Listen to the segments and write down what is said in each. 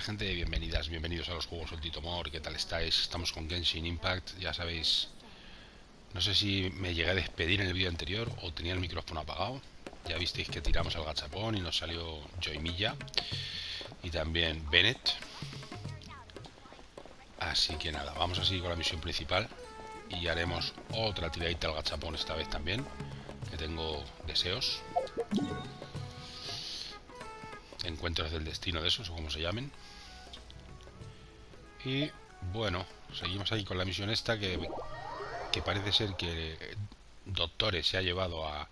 gente? Bienvenidas, bienvenidos a los juegos del Tito. ¿Qué tal estáis? Estamos con Genshin Impact, ya sabéis. No sé si me llegué a despedir en el vídeo anterior o tenía el micrófono apagado. Ya visteis que tiramos al gachapón y nos salió Joy Milla y también Bennett. Así que nada, vamos a seguir con la misión principal y haremos otra tiradita al gachapón esta vez también, que tengo deseos. Encuentros del destino de esos, o como se llamen. Y bueno, seguimos ahí con la misión esta que parece ser que Doctores se ha llevado a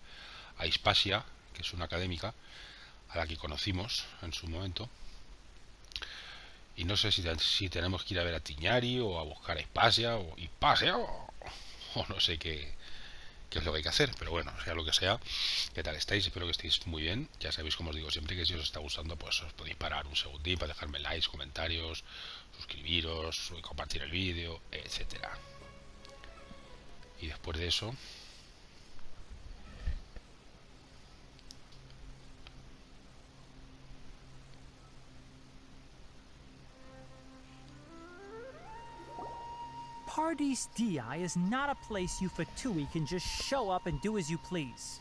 Haypasia, que es una académica a la que conocimos en su momento. Y no sé si tenemos que ir a ver a Tiñari o a buscar a Haypasia o no sé qué es lo que hay que hacer, pero bueno, sea lo que sea. ¿Qué tal estáis? Espero que estéis muy bien. Ya sabéis, como os digo siempre, que si os está gustando, pues os podéis parar un segundín para dejarme likes, comentarios, suscribiros, compartir el vídeo, etcétera. Y después de eso, Paradise Di is not a place you Fatui can just show up and do as you please.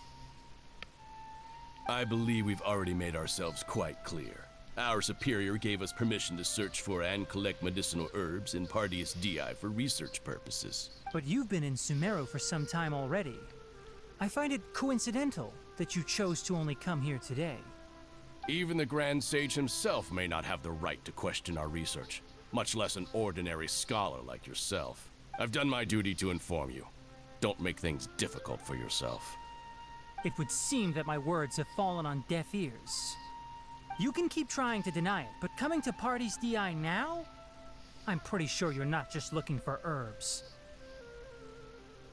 I believe we've already made ourselves quite clear. Our superior gave us permission to search for and collect medicinal herbs in Paradise Di for research purposes. But you've been in Sumeru for some time already. I find it coincidental that you chose to only come here today. Even the Grand Sage himself may not have the right to question our research, much less an ordinary scholar like yourself. I've done my duty to inform you. Don't make things difficult for yourself. It would seem that my words have fallen on deaf ears. You can keep trying to deny it, but coming to Paradise Di now? I'm pretty sure you're not just looking for herbs.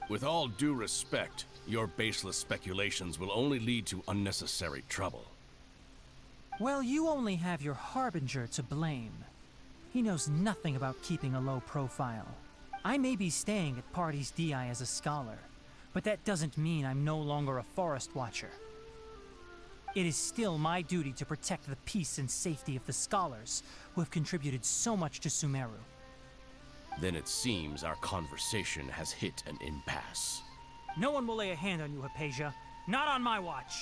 With all due respect, your baseless speculations will only lead to unnecessary trouble. Well, you only have your Harbinger to blame. He knows nothing about keeping a low profile. I may be staying at Paradise Di as a scholar, but that doesn't mean I'm no longer a forest watcher. It is still my duty to protect the peace and safety of the scholars who have contributed so much to Sumeru. Then it seems our conversation has hit an impasse. No one will lay a hand on you, Haypasia. Not on my watch.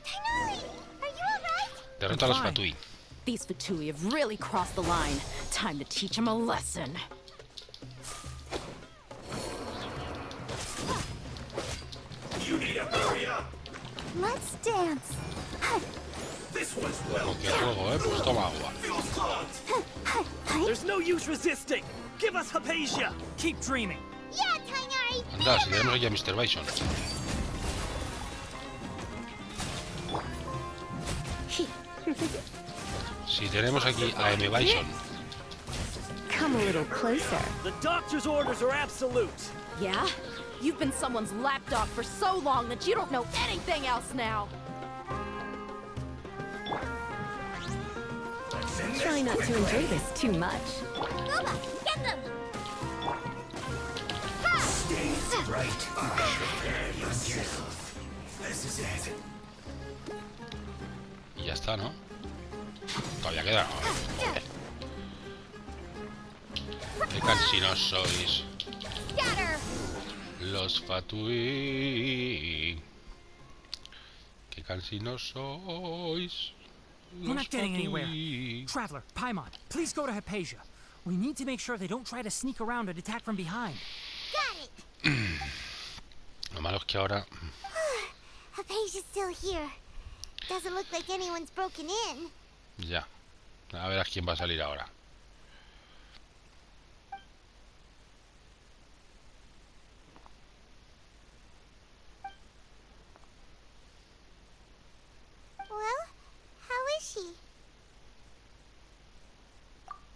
Are you alright? derrota a los Fatui. These Fatui have really crossed the line. Time to teach them a lesson. You need a hurry up. Let's dance. This one's well. Aunque juego, pues toma agua. Feels clogged. There's no use resisting. Give us Haypasia. Keep dreaming. Yeah, Tainari. Anda, si tenemos aquí a Mr. Bison. Si tenemos aquí a M. Bison. Come a little closer. The doctor's orders are absolute. Yeah? You've been someone's lapdog for so long that you don't know anything else now. Try not to enjoy this too much. Booba, get them! Stay right. Prepare yourself. This is it. Y ya está, ¿no? Todavía queda. Joder. Qué cansinos sois. Scatter! Los Fatui. Qué cansinos sois. We're not getting anywhere. Fatui. Traveler, Paimon, please go to Haypasia. We need to make sure they don't try to sneak around and attack from behind. Got it! Lo malo es que ahora. Haypasia's still here. Doesn't look like anyone's broken in. Ya. A ver a quién va a salir ahora. Well, how is she?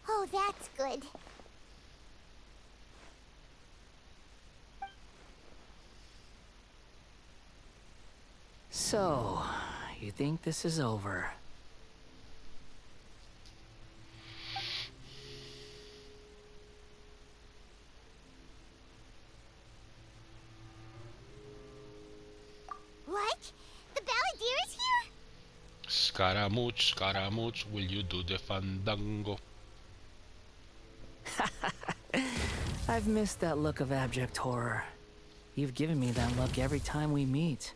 Oh, that's good. So, you think this is over? What? The Balladeer is here? Scaramouche, will you do the fandango? I've missed that look of abject horror. You've given me that look every time we meet.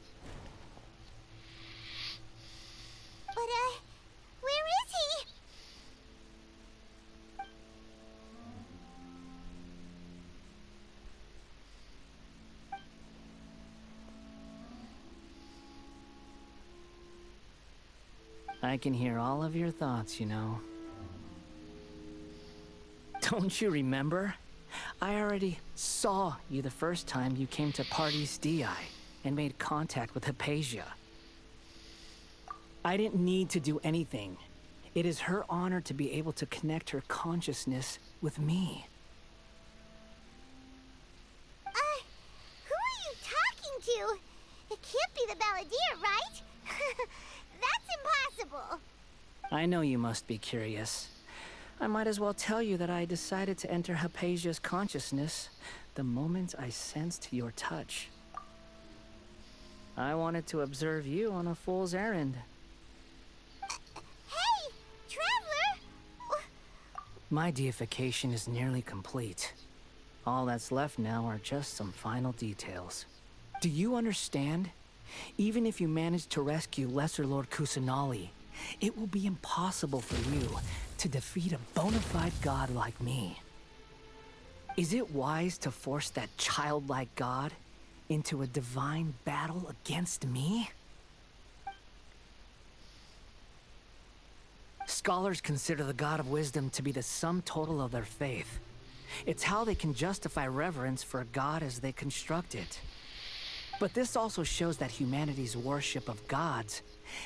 But, where is he? I can hear all of your thoughts, you know. Don't you remember? I already saw you the first time you came to Party's DI and made contact with Haypasia. I didn't need to do anything. It is her honor to be able to connect her consciousness with me. Who are you talking to? It can't be the Balladeer, right? That's impossible. I know you must be curious. I might as well tell you that I decided to enter Haypasia's consciousness the moment I sensed your touch. I wanted to observe you on a fool's errand. Hey, Traveler! My deification is nearly complete. All that's left now are just some final details. Do you understand? Even if you manage to rescue Lesser Lord Kusanali, it will be impossible for you to defeat a bona fide god like me. Is it wise to force that childlike god into a divine battle against me? Scholars consider the god of wisdom to be the sum total of their faith. It's how they can justify reverence for a god as they construct it. But this also shows that humanity's worship of gods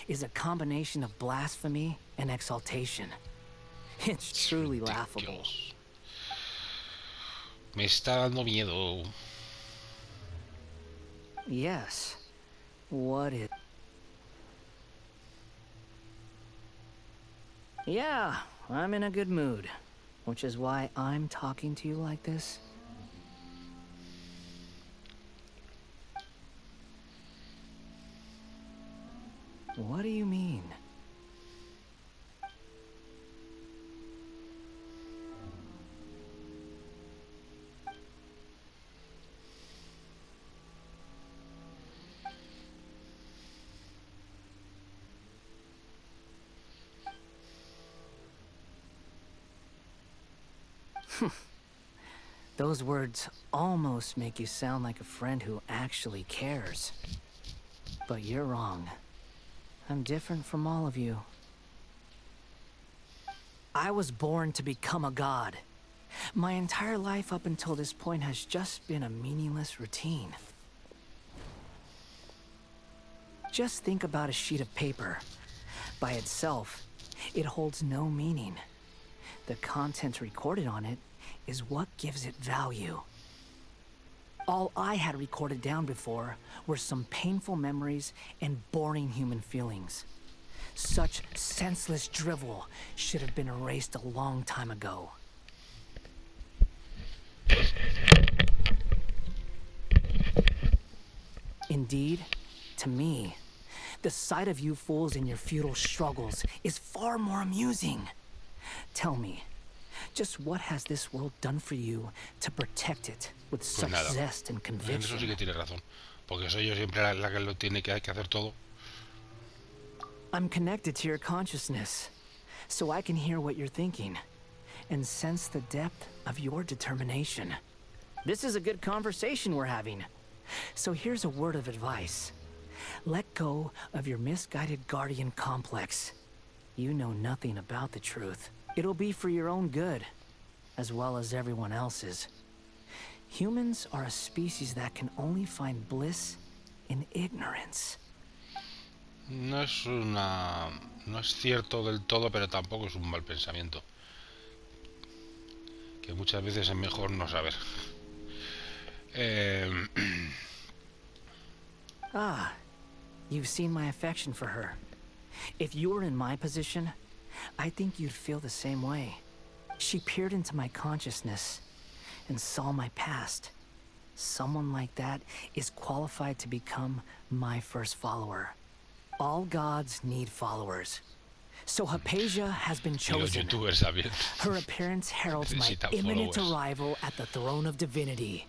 is a combination of blasphemy and exaltation. It's truly laughable. Dios. Me está dando miedo. Yes. What is... Yeah, I'm in a good mood, which is why I'm talking to you like this. What do you mean? Those words almost make you sound like a friend who actually cares. But you're wrong. I'm different from all of you. I was born to become a god. My entire life up until this point has just been a meaningless routine. Just think about a sheet of paper. By itself, it holds no meaning. The content recorded on it is what gives it value. All I had recorded down before were some painful memories and boring human feelings. Such senseless drivel should have been erased a long time ago. Indeed, to me, the sight of you fools in your futile struggles is far more amusing. Tell me, just what has this world done for you to protect it with such nada. zest and En eso conviction? sí que tiene razón. Porque soy yo siempre la que lo tiene que hacer todo. I'm connected to your consciousness, so I can hear what you're thinking and sense the depth of your determination. This is a good conversation we're having. So here's a word of advice. Let go of your misguided guardian complex. You know nothing about the truth. It'll be for your own good, as well as everyone else's. Humans are a species that can only find bliss in ignorance. No es cierto del todo, pero tampoco es un mal pensamiento. Que muchas veces es mejor no saber. Ah, you've seen my affection for her. If you were in my position, I think you'd feel the same way. She peered into my consciousness and saw my past. Someone like that is qualified to become my first follower. All gods need followers. So Haypasia has been Y los chosen. youtubers también. Her appearance heralds my Necesitan imminent followers. arrival at the throne of divinity,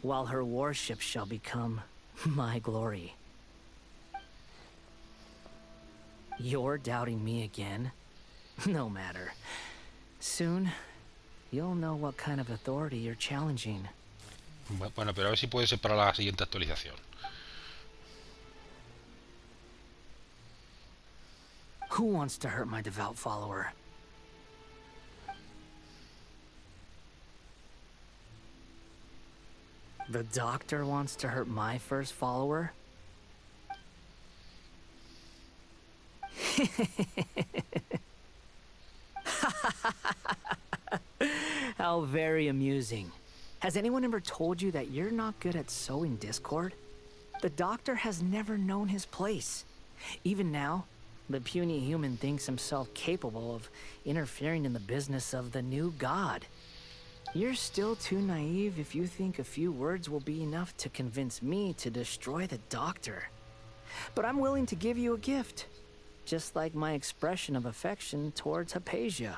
while her worship shall become my glory. You're doubting me again? No matter. Soon, you'll know what kind of authority you're challenging. Bueno, pero a ver si puede ser para la siguiente actualización. Who wants to hurt my devout follower? The doctor wants to hurt my first follower? How very amusing. Has anyone ever told you that you're not good at sowing discord? The doctor has never known his place. Even now, the puny human thinks himself capable of interfering in the business of the new god. You're still too naive if you think a few words will be enough to convince me to destroy the doctor. But I'm willing to give you a gift, just like my expression of affection towards Haypasia.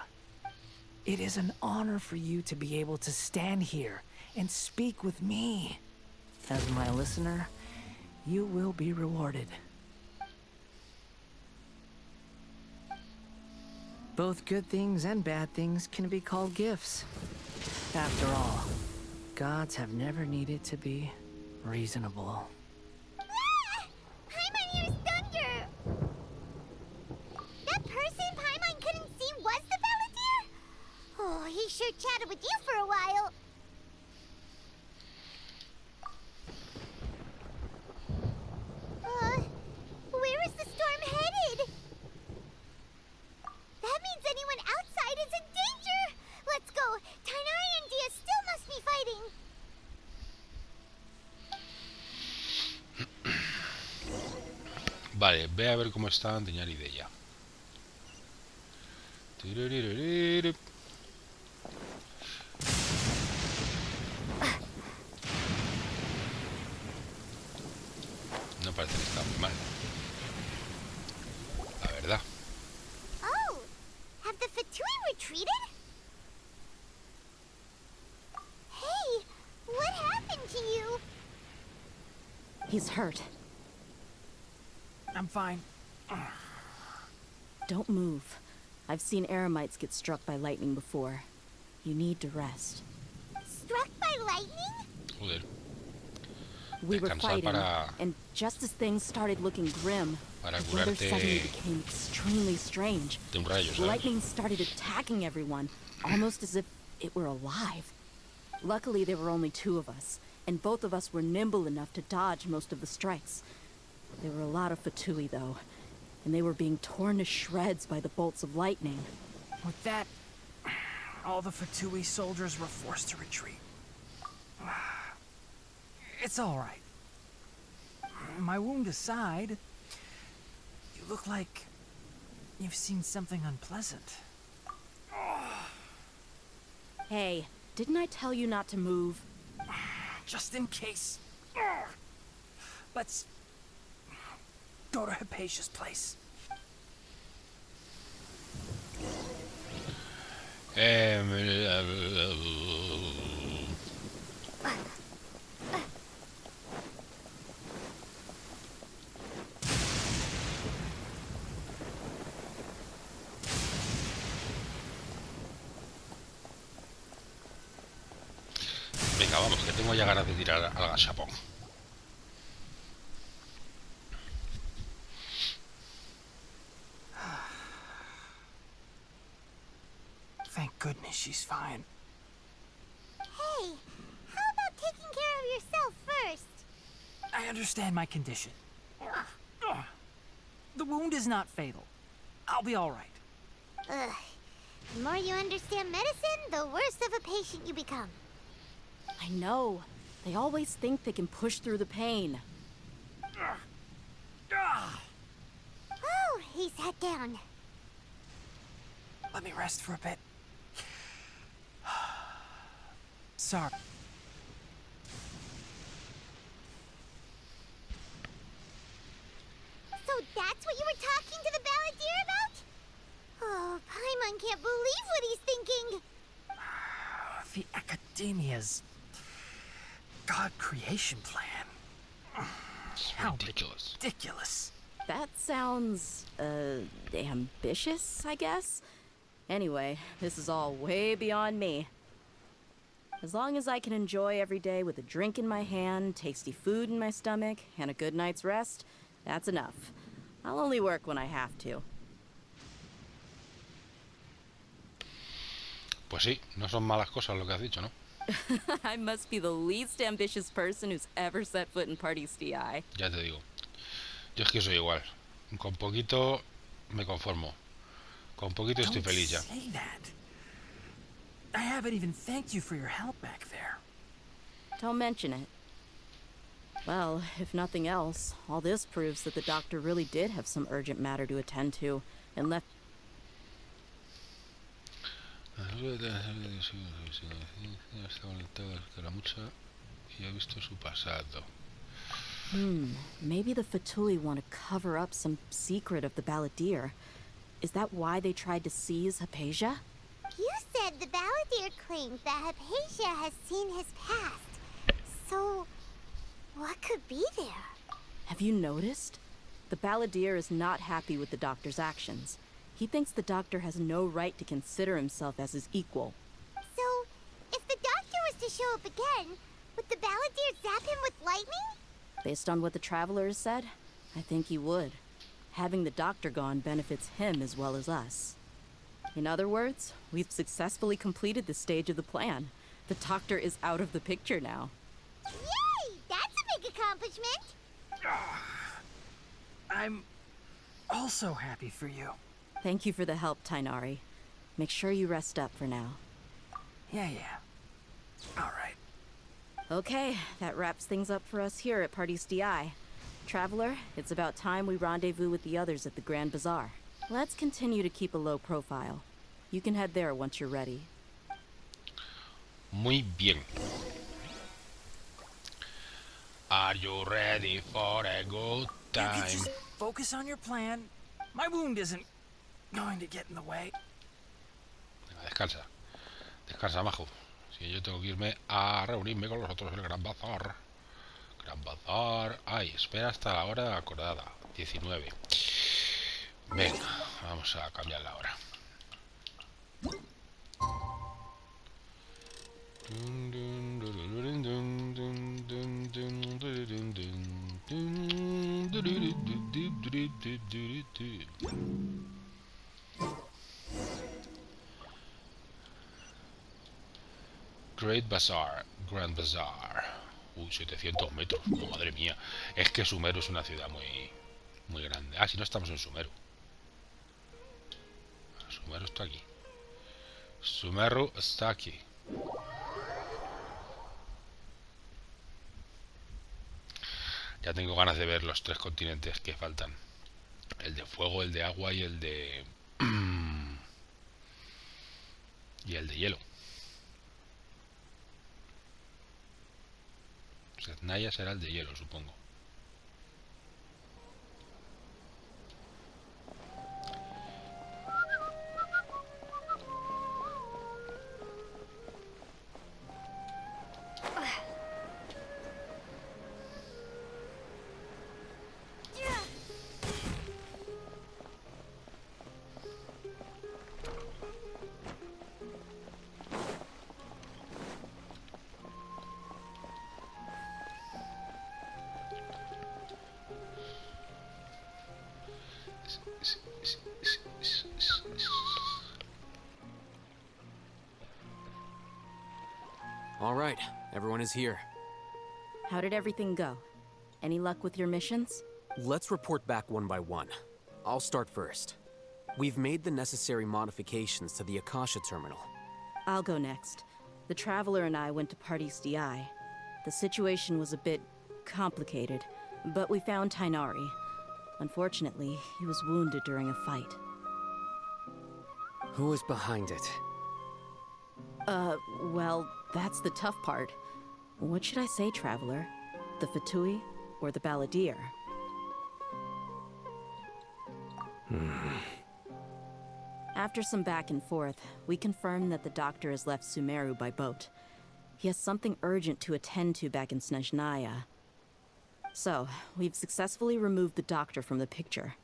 It is an honor for you to be able to stand here and speak with me. As my listener, you will be rewarded. Both good things and bad things can be called gifts. After all, gods have never needed to be reasonable. Ah! Paimon hears thunder! That person Paimon couldn't see was the Balladeer? Oh, he sure chatted with you for a while. Where is the storm headed? That means anyone outside is in danger! Let's go! Tainari and Dia still must be fighting! Vale, ve a ver cómo están Teñar y Deya. No parece que está muy mal, la verdad. Oh! Have the Fatui retreated? Hey! What happened to you? He's hurt. I'm fine. Don't move. I've seen eremites get struck by lightning before. You need to rest. Struck by lightning? Joder. We were Descansar fighting, para- and just as things started looking grim, Para the weather curarte suddenly became extremely strange. de un rayo, ¿sabes? Lightning started attacking everyone, almost as if it were alive. Luckily, there were only two of us, and both of us were nimble enough to dodge most of the strikes. There were a lot of Fatui, though, and they were being torn to shreds by the bolts of lightning. With that, all the Fatui soldiers were forced to retreat. It's all right. My wound aside, you look like you've seen something unpleasant. Hey, didn't I tell you not to move? Just in case. Let's go to Haypasia's place. Venga, vamos, que tengo ya ganas de tirar al gachapón. Thank goodness she's fine. Hey, how about taking care of yourself first? I understand my condition. The wound is not fatal. I'll be all right. Ugh. The more you understand medicine, the worse of a patient you become. I know. They always think they can push through the pain. Oh, he sat down. Let me rest for a bit. Sorry. So that's what you were talking to the balladeer about? Oh, Paimon can't believe what he's thinking. The Academia's God creation plan. It's How ridiculous. ridiculous. That sounds, ambitious, I guess? Anyway, this is all way beyond me. As long as I can enjoy every day with a drink in my hand, tasty food in my stomach, and a good night's rest, that's enough. I'll only work when I have to. Pues sí, no son malas cosas lo que has dicho, ¿no? I must be the least ambitious person who's ever set foot in Party's DI. Ya te digo. Yo es que soy igual. Con poquito me conformo. Con poquito estoy Don't feliz ya. say that. I haven't even thanked you for your help back there. Don't mention it. Well, if nothing else, all this proves that the doctor really did have some urgent matter to attend to, and left. Y ha visto su pasado. Maybe the Fatui want to cover up some secret of the balladeer. Is that why they tried to seize Haypasia? You said the balladeer claims that Haypasia has seen his past. So, what could be there? Have you noticed? The balladeer is not happy with the doctor's actions. He thinks the doctor has no right to consider himself as his equal. So, if the doctor was to show up again, would the balladeer zap him with lightning? Based on what the traveler has said, I think he would. Having the doctor gone benefits him as well as us. In other words, we've successfully completed this stage of the plan. The doctor is out of the picture now. Yay! That's a big accomplishment! I'm also happy for you. Thank you for the help, Tainari. Make sure you rest up for now. Yeah. All right. Okay, that wraps things up for us here at Party's DI. Traveler, it's about time we rendezvous with the others at the Grand Bazaar. Let's continue to keep a low profile. You can head there once you're ready. Muy bien. Are you ready for a good You time? could just focus on your plan. My wound isn't going to get in the way. Venga, descansa. Descansa, majo. Si yo tengo que irme a reunirme con los otros en el Gran Bazar. Gran Bazar. Ay, espera hasta la hora acordada. 19. Venga, vamos a cambiar la hora. Great Bazaar, Grand Bazaar. 700 metros, madre mía. Es que Sumeru es una ciudad muy grande. Ah, si no estamos en Sumeru. Sumeru está aquí. Sumeru está aquí. Ya tengo ganas de ver los 3 continentes que faltan. El de fuego, el de agua y el de... y el de hielo. Naya será el de hielo, supongo. All right, everyone is here. How did everything go? Any luck with your missions? Let's report back one by one. I'll start first. We've made the necessary modifications to the Akasha terminal. I'll go next. The Traveler and I went to Party's DI. The situation was a bit complicated, but we found Tainari. Unfortunately, he was wounded during a fight. Who is behind it? Well, that's the tough part. What should I say, Traveler? The Fatui or the Balladeer? After some back and forth, we confirmed that the doctor has left Sumeru by boat. He has something urgent to attend to back in Snezhnaya. So, we've successfully removed the doctor from the picture.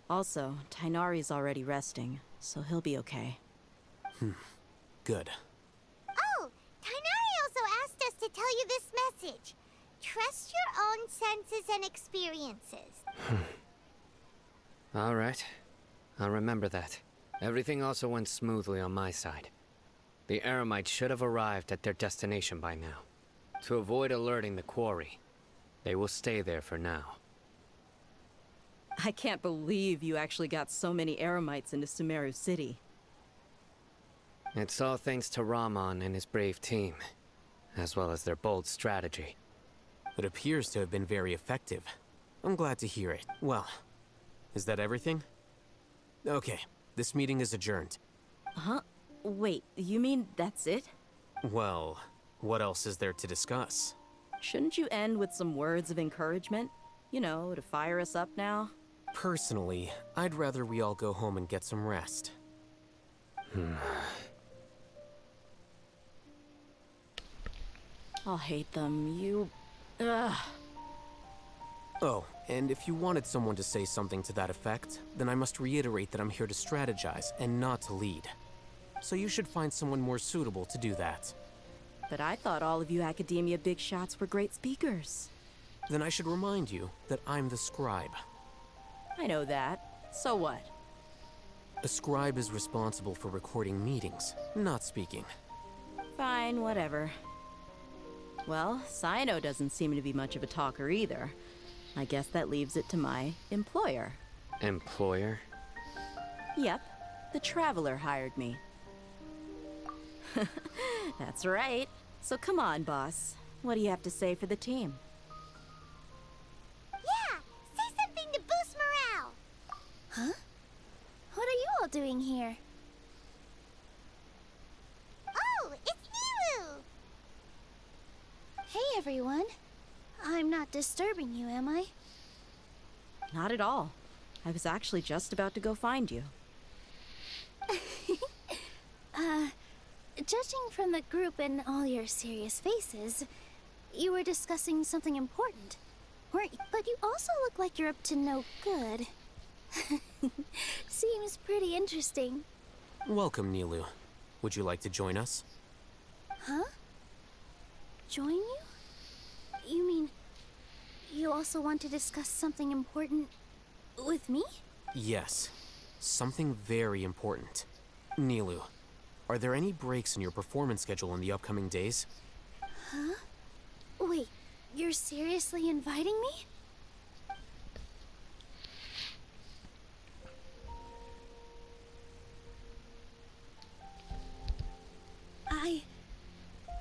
Also, Tighnari's already resting, so he'll be okay. Good. Oh, Tighnari also asked us to tell you this message. Trust your own senses and experiences. All right. I'll remember that. Everything also went smoothly on my side. The Eremites should have arrived at their destination by now. To avoid alerting the quarry, they will stay there for now. I can't believe you actually got so many Eremites into Sumeru City. It's all thanks to Rahman and his brave team, as well as their bold strategy. It appears to have been very effective. I'm glad to hear it. Well, is that everything? Okay, this meeting is adjourned. Huh? Wait, you mean that's it? Well, what else is there to discuss? Shouldn't you end with some words of encouragement? You know, to fire us up now? Personally, I'd rather we all go home and get some rest. I'll hate them. Ugh. Oh, and if you wanted someone to say something to that effect, then I must reiterate that I'm here to strategize and not to lead. So you should find someone more suitable to do that. But I thought all of you academia big shots were great speakers. Then I should remind you that I'm the scribe. I know that. So what? A scribe is responsible for recording meetings, not speaking. Fine, whatever. Well, Cyno doesn't seem to be much of a talker either. I guess that leaves it to my employer. Employer? Yep, the Traveler hired me. That's right. So come on, boss. What do you have to say for the team? Yeah, say something to boost morale. Huh? What are you all doing here? Oh, it's Nilu! Hey, everyone. I'm not disturbing you, am I? Not at all. I was actually just about to go find you. Judging from the group and all your serious faces, you were discussing something important, weren't you? But you also look like you're up to no good. Seems pretty interesting. Welcome, Nilu. Would you like to join us? Huh? Join you? You mean you also want to discuss something important with me? Yes. Something very important. Nilu, are there any breaks in your performance schedule in the upcoming days? Huh? Wait, you're seriously inviting me?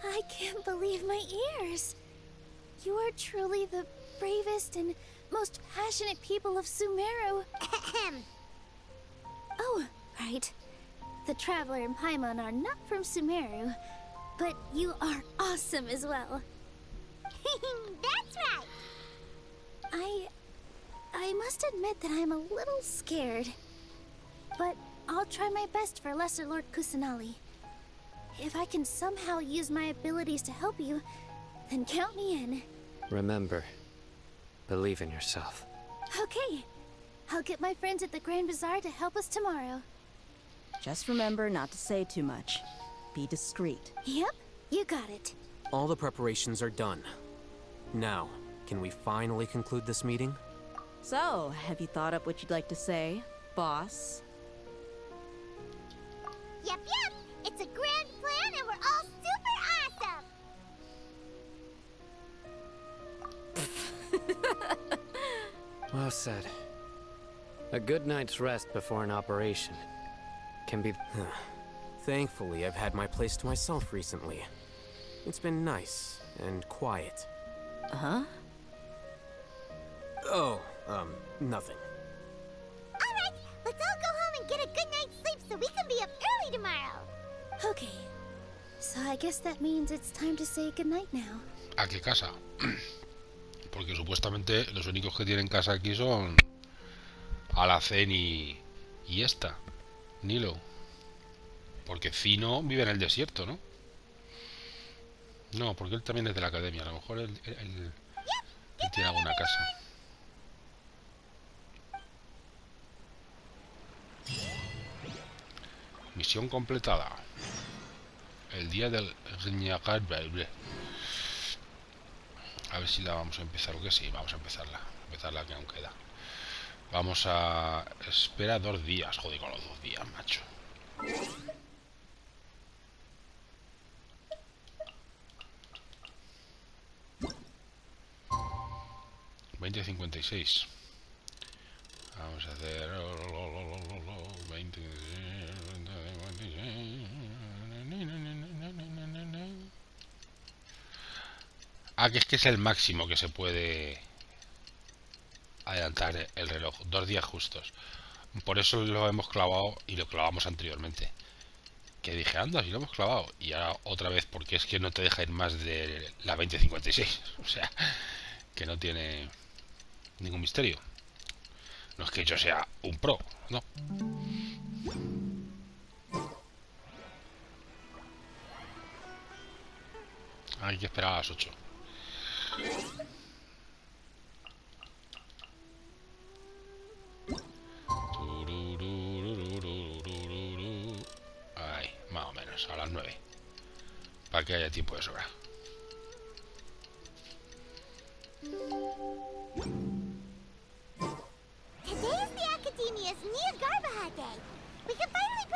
I can't believe my ears. You are truly the bravest and most passionate people of Sumeru. Oh, right. The Traveler and Paimon are not from Sumeru, but you are awesome as well. That's right. I must admit that I'm a little scared. But I'll try my best for Lesser Lord Kusanali. If I can somehow use my abilities to help you, then count me in. Remember, believe in yourself. Okay. I'll get my friends at the Grand Bazaar to help us tomorrow. Just remember not to say too much. Be discreet. Yep, you got it. All the preparations are done. Now, can we finally conclude this meeting? So, have you thought up what you'd like to say, boss? Yep. It's a grand plan and we're all super awesome. Well said. A good night's rest before an operation can be... Thankfully, I've had my place to myself recently. It's been nice and quiet. Huh? Oh, nothing. Alright, let's all go home and get a good night's sleep so we can be up early tomorrow. Okay. So I guess that means it's time to say goodnight now. ¿A qué casa? Porque supuestamente los únicos que tienen casa aquí son Alhacén y esta, Nilo. Porque Cyno vive en el desierto, ¿no? No, porque él también es de la academia. A lo mejor él tiene alguna casa. Misión completada. El día del... A ver si la vamos a empezar o qué. Sí, vamos a empezarla. Empezarla que aún queda. Vamos a... Espera 2 días. Joder, con los 2 días, macho. $20.56. Vamos a hacer 20. Ah, que es el máximo que se puede adelantar el reloj. 2 días justos. Por eso lo hemos clavado y lo clavamos anteriormente. Que dije, anda, si lo hemos clavado. Y ahora otra vez, porque es que no te deja ir más de la 2056. O sea, que no tiene ningún misterio. No es que yo sea un pro, no. Hay que esperar a las 8. Ahí, más o menos, a las 9. Para que haya tiempo de sobra.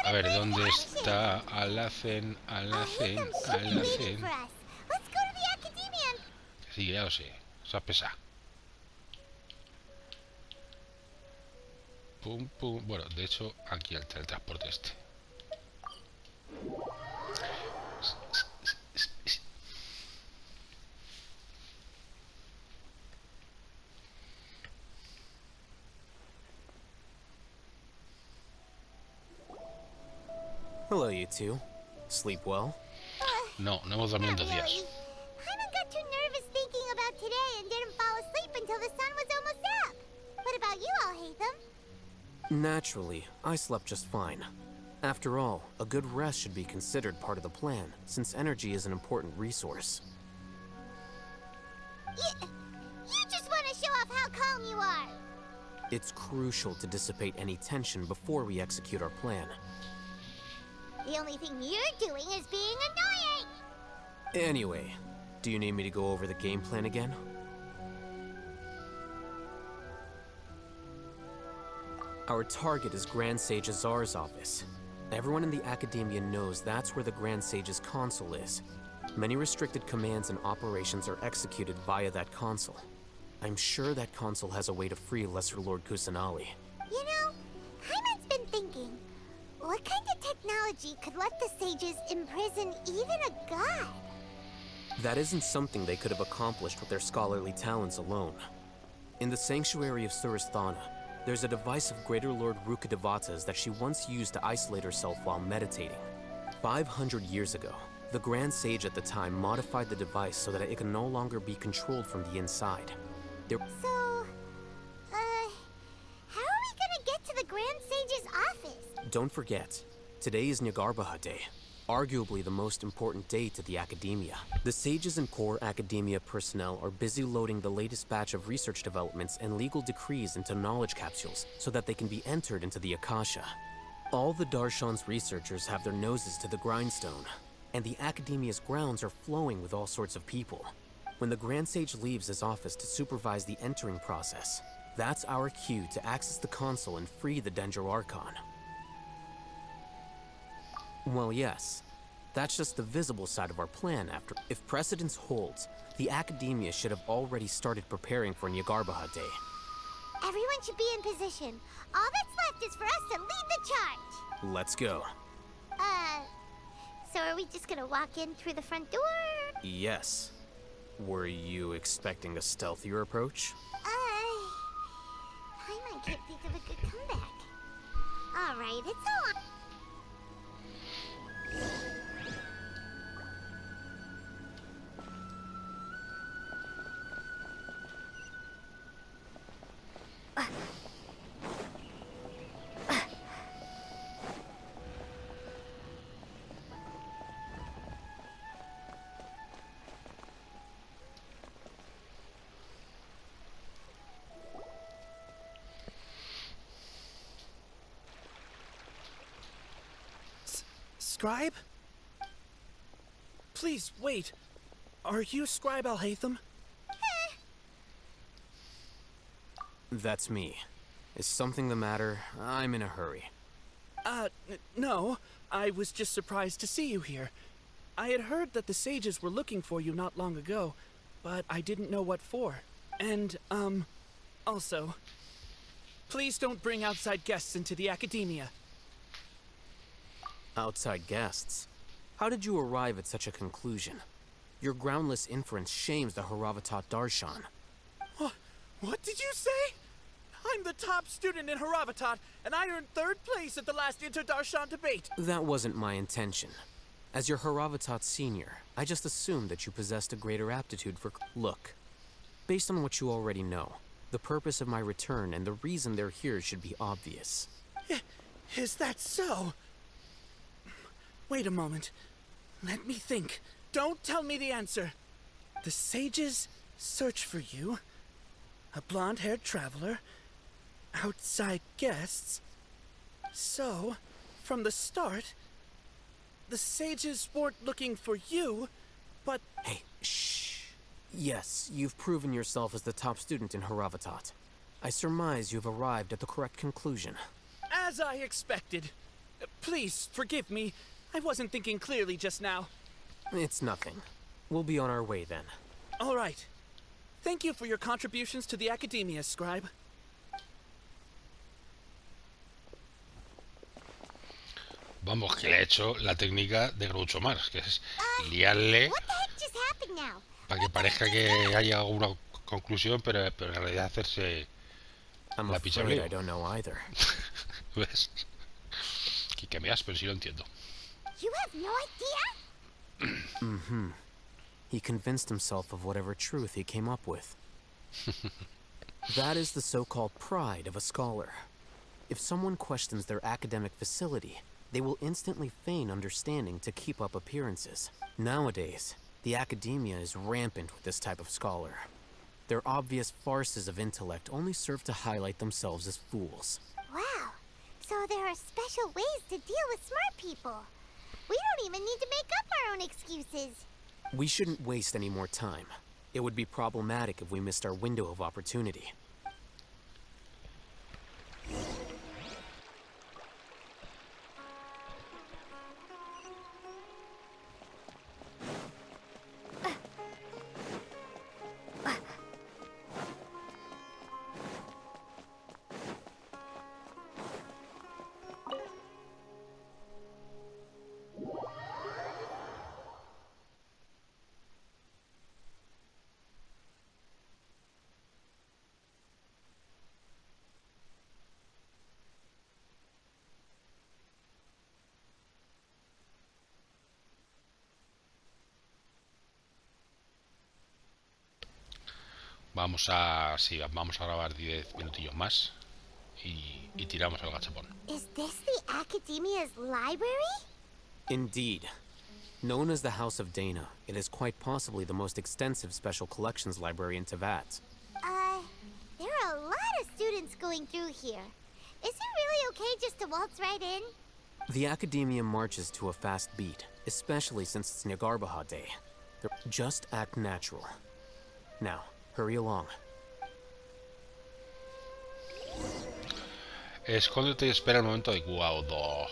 A ver, ¿dónde está Alhacén? Alhacén, Alhacén. Sí, ya lo sé. Eso es pesado. Pum, pum. Bueno, de hecho, aquí el teletransporte este. Hello, you two. Sleep well? No, no hemos dormido en 2 días. Hyman got too nervous thinking about today and didn't fall asleep until the sun was almost up. What about you, Alhacén? Naturally, I slept just fine. After all, a good rest should be considered part of the plan, since energy is an important resource. You just want to show off how calm you are. It's crucial to dissipate any tension before we execute our plan. The only thing you're doing is being annoying. Anyway, do you need me to go over the game plan again? Our target is Grand Sage Azar's office. Everyone in the Academia knows that's where the Grand Sage's console is. Many restricted commands and operations are executed via that console. I'm sure that console has a way to free Lesser Lord Kusanali. You know, Hyman's been thinking, what kind of technology could let the sages imprison even a god? That isn't something they could have accomplished with their scholarly talents alone. In the Sanctuary of Surasthana, there's a device of Greater Lord Rukkhadevata's that she once used to isolate herself while meditating. 500 years ago, the Grand Sage at the time modified the device so that it can no longer be controlled from the inside. So, how are we gonna get to the Grand Sage's office? Don't forget, today is Nyargarbaha Day, arguably the most important day to the Academia. The sages and core Academia personnel are busy loading the latest batch of research developments and legal decrees into knowledge capsules so that they can be entered into the Akasha. All the Darshan's researchers have their noses to the grindstone, and the Academia's grounds are flowing with all sorts of people. When the Grand Sage leaves his office to supervise the entering process, that's our cue to access the console and free the Dendro Archon. Well, yes. That's just the visible side of our plan after. If precedence holds, the Academia should have already started preparing for Nyargarbaha Day. Everyone should be in position. All that's left is for us to lead the charge. Let's go. So are we just gonna walk in through the front door? Yes. Were you expecting a stealthier approach? I can't think of a good comeback. Alright, it's all on. Scribe? Please, wait. Are you Scribe Alhacén? That's me. Is something the matter? I'm in a hurry. No. I was just surprised to see you here. I had heard that the sages were looking for you not long ago, but I didn't know what for. And, also, please don't bring outside guests into the academia. Outside guests? How did you arrive at such a conclusion? Your groundless inference shames the Haravatat Darshan. What did you say? I'm the top student in Haravatat, and I earned 3rd place at the last Inter-Darshan debate. That wasn't my intention. As your Haravatat senior, I just assumed that you possessed a greater aptitude for... Look, based on what you already know, the purpose of my return and the reason they're here should be obvious. Is that so? Wait a moment. Let me think. Don't tell me the answer. The sages search for you. A blonde-haired traveler. Outside guests. So, from the start, the sages weren't looking for you, but... Hey, shh. Yes, you've proven yourself as the top student in Haravatat. I surmise you've arrived at the correct conclusion. As I expected. Please, forgive me. I wasn't thinking clearly just now. It's nothing. We'll be on our way then. All right. Thank you for your contributions to the academia, Scribe. Vamos, que le he hecho la técnica de Groucho Marx, que es liarle What the heck just happened now? para que parezca que haya alguna conclusión, pero en realidad hacerse I'm la picha afraid vivo. I don't know either. ¿Ves? Que me das, pero sí lo entiendo. You have no idea? Mm-hmm. He convinced himself of whatever truth he came up with. That is the so-called pride of a scholar. If someone questions their academic facility, they will instantly feign understanding to keep up appearances. Nowadays, the academia is rampant with this type of scholar. Their obvious farces of intellect only serve to highlight themselves as fools. Wow. So there are special ways to deal with smart people. We don't even need to make up our own excuses. We shouldn't waste any more time. It would be problematic if we missed our window of opportunity. Vamos a grabar 10 minutillos más y tiramos el gachapón. Is this the academia's library? Indeed. Known as the House of Dana, it is quite possibly the most extensive special collections library in Teyvat. There are a lot of students going through here. Is it really okay just to waltz right in? The academia marches to a fast beat, especially since it's Nagarbaha Day. Just act natural. Now, hurry along. Escóndete y espera el momento adecuado.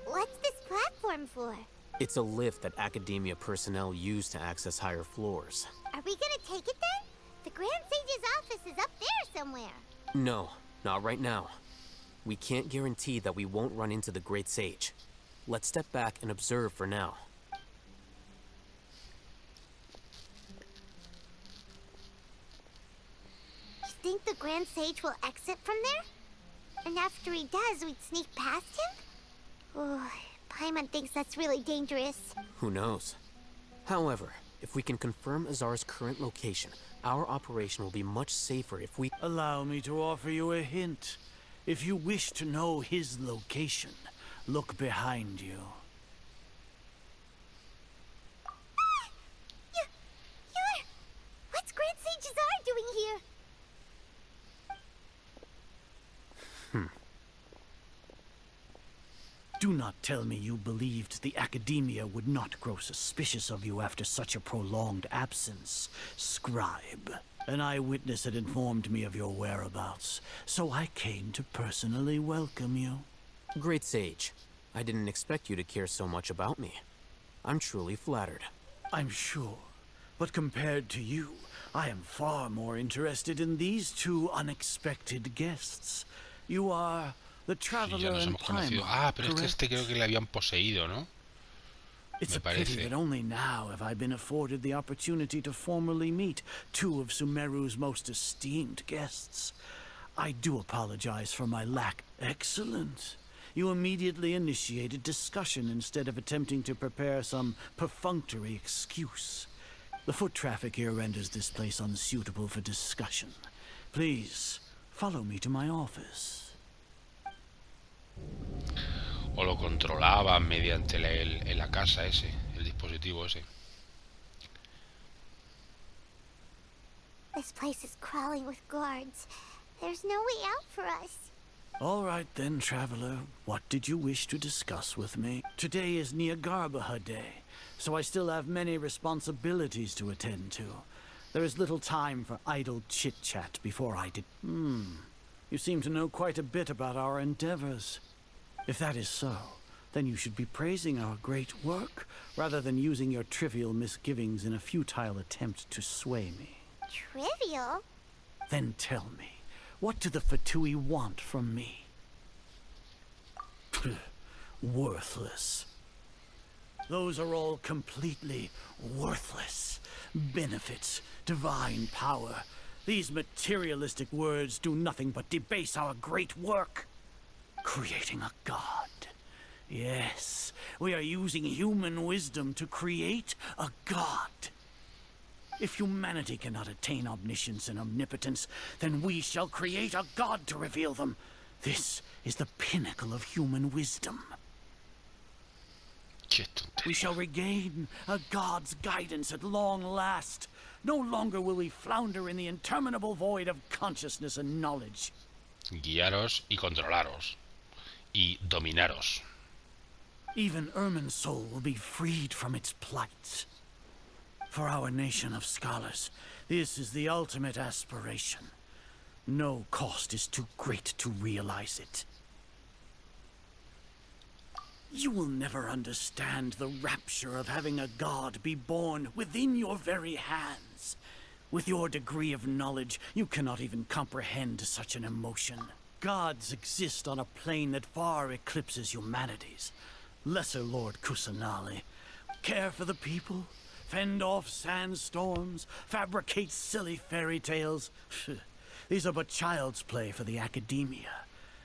What's this platform for? It's a lift that academia personnel use to access higher floors. Are we gonna take it then? The Grand Sage's office is up there somewhere. No, not right now. We can't guarantee that we won't run into the Great Sage. Let's step back and observe for now. You think the Grand Sage will exit from there? And after he does, we'd sneak past him? Oh, Paimon thinks that's really dangerous. Who knows? However, if we can confirm Azar's current location, our operation will be much safer if we... Allow me to offer you a hint. If you wish to know his location, look behind you. What's Grand Sage Azar doing here? Do not tell me you believed the Academia would not grow suspicious of you after such a prolonged absence, Scribe. An eyewitness had informed me of your whereabouts, so I came to personally welcome you. Great Sage, I didn't expect you to care so much about me. I'm truly flattered. I'm sure, but compared to you, I am far more interested in these two unexpected guests. You are the Sí, traveler ya nos and hemos conocido. Paimon, Ah, pero es que correct? este creo que le habían poseído, ¿no? It's Me a pity parece. that only now have I been afforded the opportunity to formally meet two of Sumeru's most esteemed guests. I do apologize for my lack. Excellent. You immediately initiated discussion instead of attempting to prepare some perfunctory excuse. The foot traffic here renders this place unsuitable for discussion. Please, follow me to my office. O lo controlaban mediante la casa ese, el dispositivo ese. This place is crawling with guards. There's no way out for us. All right then, traveler. What did you wish to discuss with me? Today is Niagarbaha Day, so I still have many responsibilities to attend to. There is little time for idle chit-chat before I did. You seem to know quite a bit about our endeavors. If that is so, then you should be praising our great work, rather than using your trivial misgivings in a futile attempt to sway me. Trivial? Then tell me, what do the Fatui want from me? Worthless. Those are all completely worthless. Benefits, divine power. These materialistic words do nothing but debase our great work. Creating a god. Yes, we are using human wisdom to create a god. If humanity cannot attain omniscience and omnipotence, then we shall create a god to reveal them. This is the pinnacle of human wisdom. We shall regain a god's guidance at long last. No longer will we flounder in the interminable void of consciousness and knowledge. Guiaros y controlaros. Y dominaros. Even Irminsul will be freed from its plight. For our nation of scholars, this is the ultimate aspiration. No cost is too great to realize it. You will never understand the rapture of having a god be born within your very hands. With your degree of knowledge, you cannot even comprehend such an emotion. Gods exist on a plane that far eclipses humanity's. Lesser Lord Kusanali. Care for the people, fend off sandstorms, fabricate silly fairy tales. These are but child's play for the Academia.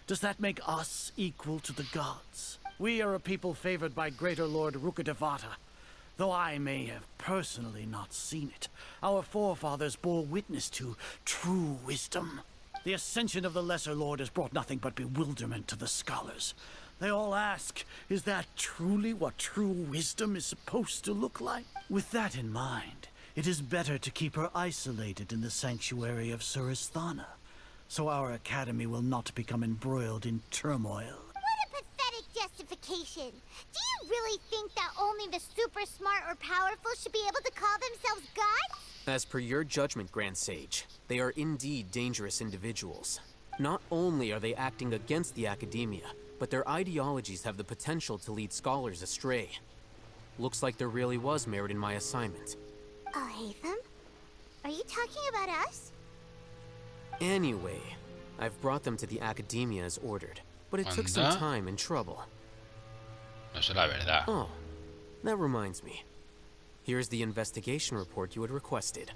Does that make us equal to the gods? We are a people favored by Greater Lord Rukadevata. Though I may have personally not seen it, our forefathers bore witness to true wisdom. The ascension of the Lesser Lord has brought nothing but bewilderment to the scholars. They all ask, is that truly what true wisdom is supposed to look like? With that in mind, it is better to keep her isolated in the sanctuary of Surasthana, so our academy will not become embroiled in turmoil. What a pathetic justification. Do you really think that only the super smart or powerful should be able to call themselves gods? As per your judgment, Grand Sage, they are indeed dangerous individuals. Not only are they acting against the Academia, but their ideologies have the potential to lead scholars astray. Looks like there really was merit in my assignment. Alhacén? Are you talking about us? Anyway, I've brought them to the Academia as ordered, but it took some Anda. time and trouble. No será verdad. Oh, that reminds me. Here's the investigation report you had requested.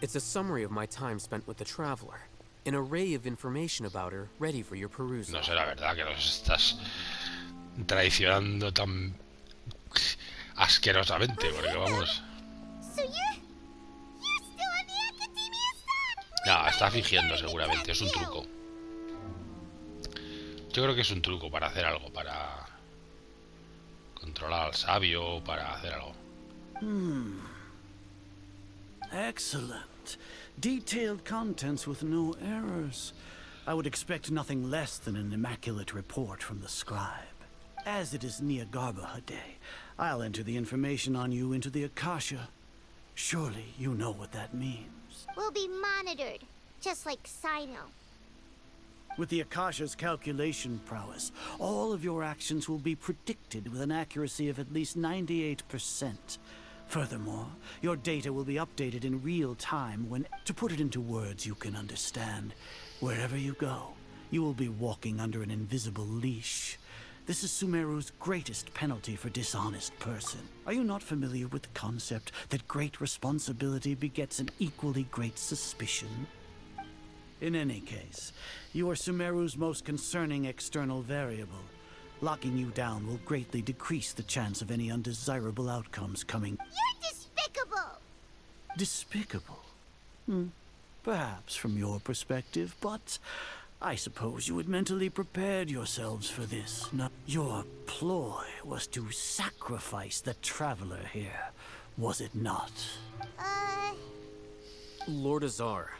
It's a summary of my time spent with the Traveler. An array of information about her ready for your perusal. No será verdad que nos estás traicionando tan asquerosamente, porque vamos. So you're still on the Academia's side? No, está fingiendo seguramente, es un truco. Yo creo que es un truco para hacer algo, para controlar al sabio, para hacer algo. Excellent. Detailed contents with no errors. I would expect nothing less than an immaculate report from the scribe. As it is Niagarbaha Day, I'll enter the information on you into the Akasha. Surely you know what that means. We'll be monitored, just like Cyno. With the Akasha's calculation prowess, all of your actions will be predicted with an accuracy of at least 98%. Furthermore, your data will be updated in real time when, to put it into words you can understand, wherever you go, you will be walking under an invisible leash. This is Sumeru's greatest penalty for dishonest person. Are you not familiar with the concept that great responsibility begets an equally great suspicion? In any case, you are Sumeru's most concerning external variable. Locking you down will greatly decrease the chance of any undesirable outcomes coming. You're despicable! Despicable? Perhaps from your perspective, but I suppose you had mentally prepared yourselves for this. No, your ploy was to sacrifice the traveler here, was it not? Lord Azar,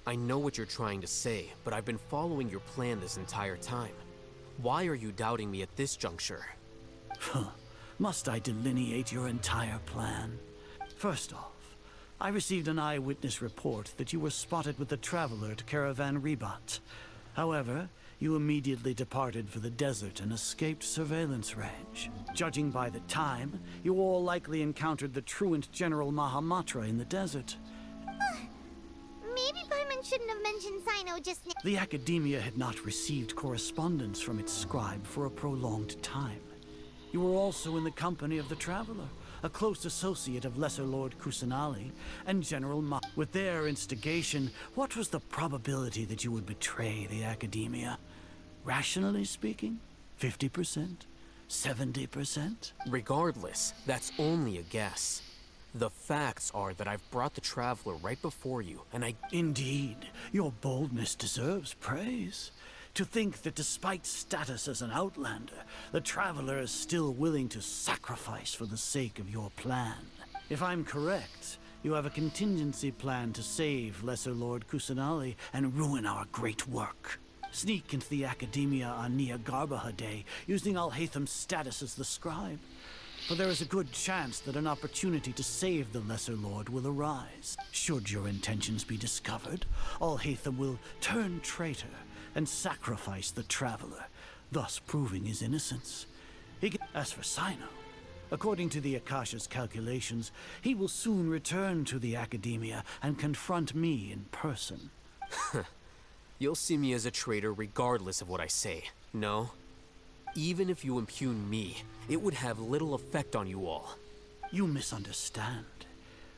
I know what you're trying to say, but I've been following your plan this entire time. Why are you doubting me at this juncture? Must I delineate your entire plan? First off, I received an eyewitness report that you were spotted with the traveler at Caravan Ribat. However, you immediately departed for the desert and escaped surveillance range. Judging by the time, you all likely encountered the truant General Mahamatra in the desert. Maybe Paimon shouldn't have mentioned Cyno just now. The Academia had not received correspondence from its scribe for a prolonged time. You were also in the company of the Traveler, a close associate of Lesser Lord Kusanali and General Ma. With their instigation, what was the probability that you would betray the Academia? Rationally speaking, 50%? 70%? Regardless, that's only a guess. The facts are that I've brought the Traveler right before you, and I... Indeed, your boldness deserves praise. To think that despite status as an outlander, the Traveler is still willing to sacrifice for the sake of your plan. If I'm correct, you have a contingency plan to save Lesser Lord Kusanali and ruin our great work. Sneak into the Academia on Niagarbaha Day, using Alhatham's status as the scribe. For there is a good chance that an opportunity to save the Lesser Lord will arise. Should your intentions be discovered, Alhatham will turn traitor and sacrifice the Traveler, thus proving his innocence. As for Cyno, according to the Akasha's calculations, he will soon return to the Academia and confront me in person. You'll see me as a traitor regardless of what I say, no? Even if you impugn me, it would have little effect on you all. You misunderstand.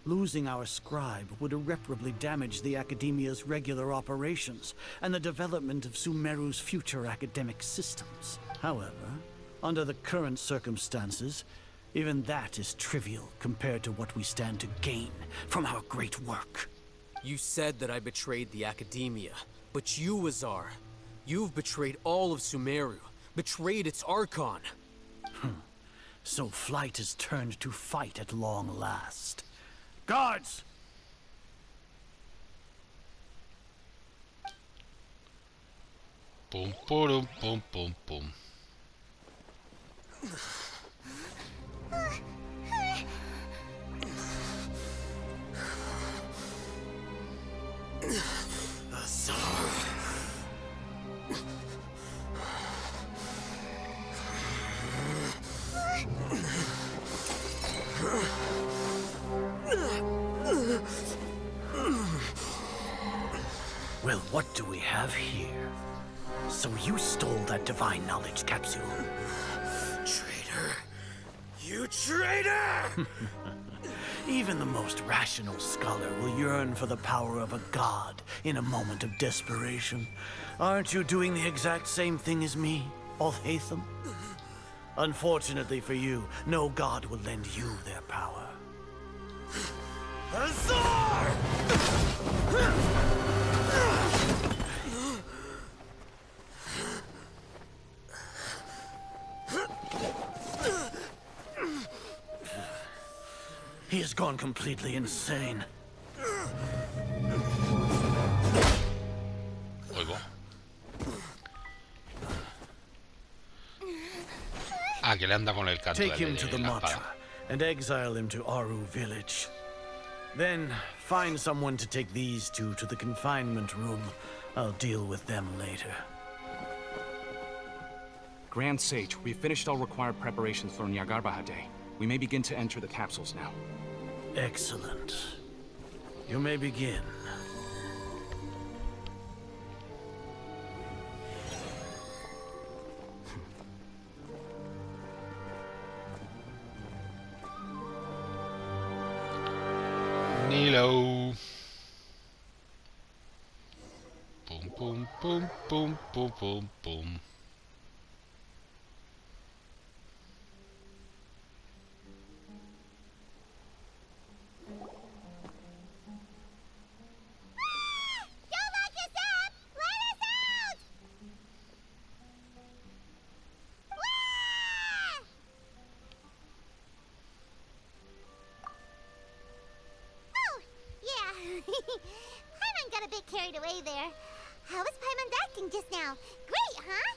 Losing our scribe would irreparably damage the Academia's regular operations and the development of Sumeru's future academic systems. However, under the current circumstances, even that is trivial compared to what we stand to gain from our great work. You said that I betrayed the Academia, but you, Azar, you've betrayed all of Sumeru, betrayed its Archon. So flight has turned to fight at long last. Guards! Pum, pum, pum, pum, pum. Well, what do we have here? So you stole that divine knowledge capsule. Traitor! You traitor! Even the most rational scholar will yearn for the power of a god in a moment of desperation. Aren't you doing the exact same thing as me, Alhatham? Unfortunately for you, no god will lend you their power. Azar! has gone completely insane. Oigo. Ah, que le anda con el canto Take de him to the la Mostrar espada. and exile him to Aru village. Then find someone to take these two to the confinement room. I'll deal with them later. Grand Sage, we've finished all required preparations for Nyargarbaha Day. We may begin to enter the capsules now. Excellent. You may begin. Nilo. Pum pum pum pum pum pum pum. Don't lock us up! Let us out! Wah! Oh, yeah. Paimon got a bit carried away there. How was Paimon acting just now? Great, huh?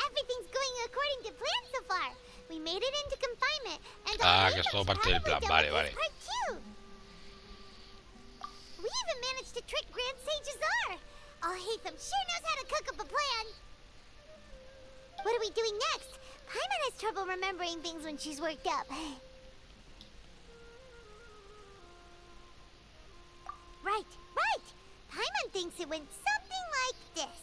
Everything's going according to plan so far. We made it into confinement, and Ah, que es todo parte del plan. Vale, vale. part two. We even managed to trick Grand Sage Azar. Oh, Haytham sure knows how to cook up a plan. What are we doing next? Paimon has trouble remembering things when she's worked up. Right, right. Paimon thinks it went something like this.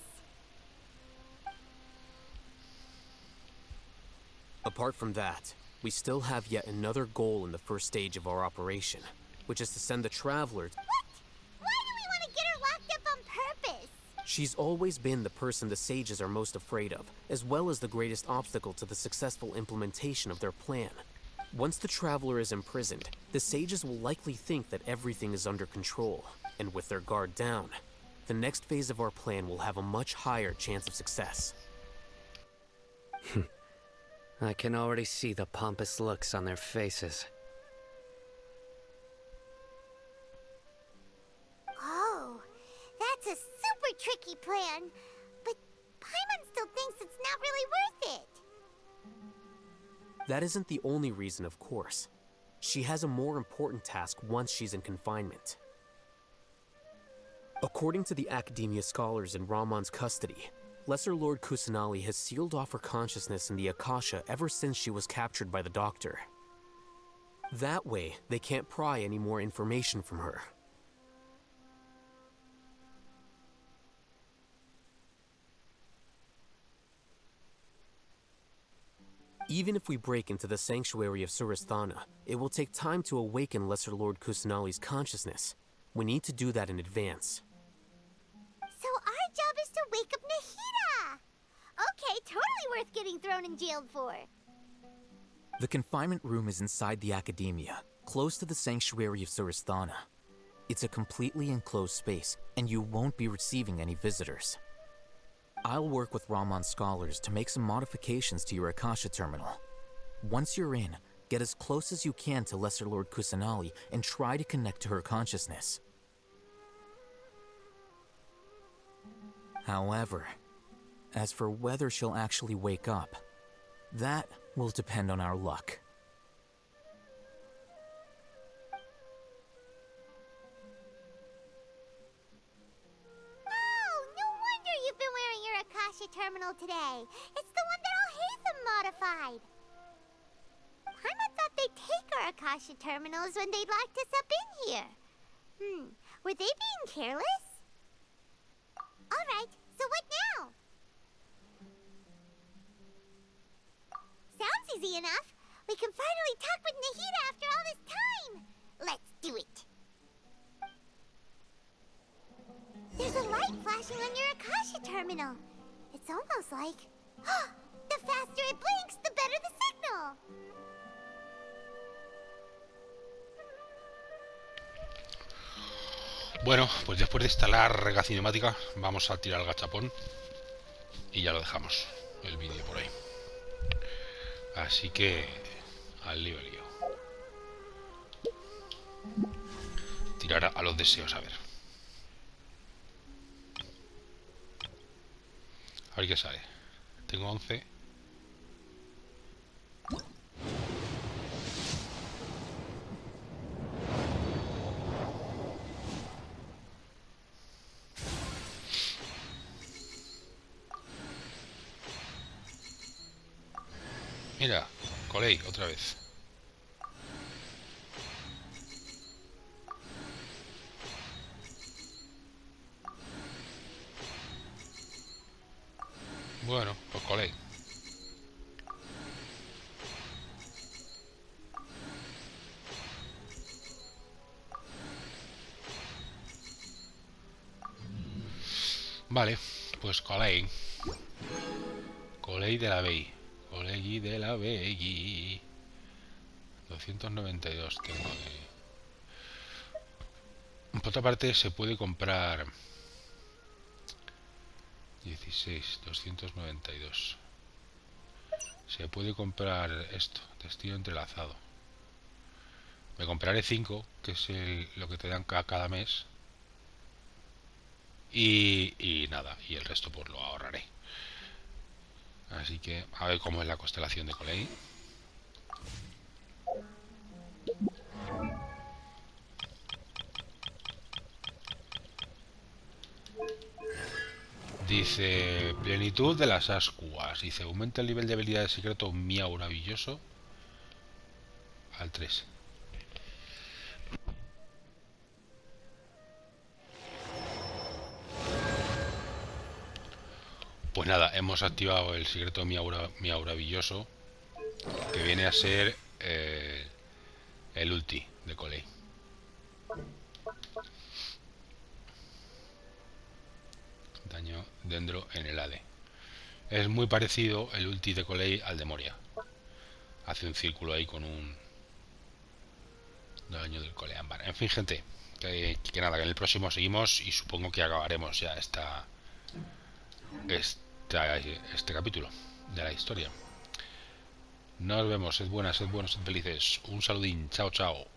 Apart from that, we still have yet another goal in the first stage of our operation, which is to send the Traveler. What? Why do we want to get her locked up on purpose? She's always been the person the sages are most afraid of, as well as the greatest obstacle to the successful implementation of their plan. Once the Traveler is imprisoned, the sages will likely think that everything is under control, and with their guard down, the next phase of our plan will have a much higher chance of success. I can already see the pompous looks on their faces. Oh, that's a super tricky plan. But Paimon still thinks it's not really worth it. That isn't the only reason, of course. She has a more important task once she's in confinement. According to the Academia scholars in Ramon's custody, Lesser Lord Kusanali has sealed off her consciousness in the Akasha ever since she was captured by the Doctor. That way, they can't pry any more information from her. Even if we break into the sanctuary of Surasthana, it will take time to awaken Lesser Lord Kusanali's consciousness. We need to do that in advance. So our job is to wake up Nahida! Okay, totally worth getting thrown in jail for. The confinement room is inside the Academia, close to the sanctuary of Surasthana. It's a completely enclosed space, and you won't be receiving any visitors. I'll work with Ramon's scholars to make some modifications to your Akasha terminal. Once you're in, get as close as you can to Lesser Lord Kusanali and try to connect to her consciousness. However, as for whether she'll actually wake up, that will depend on our luck. Oh, no wonder you've been wearing your Akasha terminal today. It's the one that Alhacén modified. Paimon thought they'd take our Akasha terminals when they locked us up in here. Were they being careless? Alright, so what now? Sounds easy enough. We can finally talk with Nahida after all this time. Let's do it. There's a light flashing on your Akasha terminal. It's almost like... the faster it blinks, the better the signal. Bueno, pues después de esta larga cinemática vamos a tirar el gachapón y ya lo dejamos el vídeo por ahí. Así que Al lío, al lío. Tirar a los deseos, a ver. A ver qué sale. Tengo 11. Mira, Colei, otra vez. Bueno, pues Colei. Vale, pues Colei. Colei de la Bei. Colei de la Bei. 292 tengo de... Por otra parte se puede comprar 16, 292. Se puede comprar esto, destino entrelazado. Me compraré 5, que es lo que te dan cada mes. Y nada, y el resto pues lo ahorraré. Así que a ver cómo es la constelación de Colei. Dice, plenitud de las ascuas. Dice, aumenta el nivel de habilidad de secreto miau maravilloso al 3. Pues nada, hemos activado el secreto miau maravilloso, que viene a ser el ulti de Colei. Daño Dendro en el AD. Es muy parecido el ulti de Colei al de Moria. Hace un círculo ahí con un daño del Colei ámbar. En fin, gente, que nada, que en el próximo seguimos y supongo que acabaremos ya este capítulo de la historia. Nos vemos, sed buenas, sed buenos, sed felices. Un saludín, chao, chao.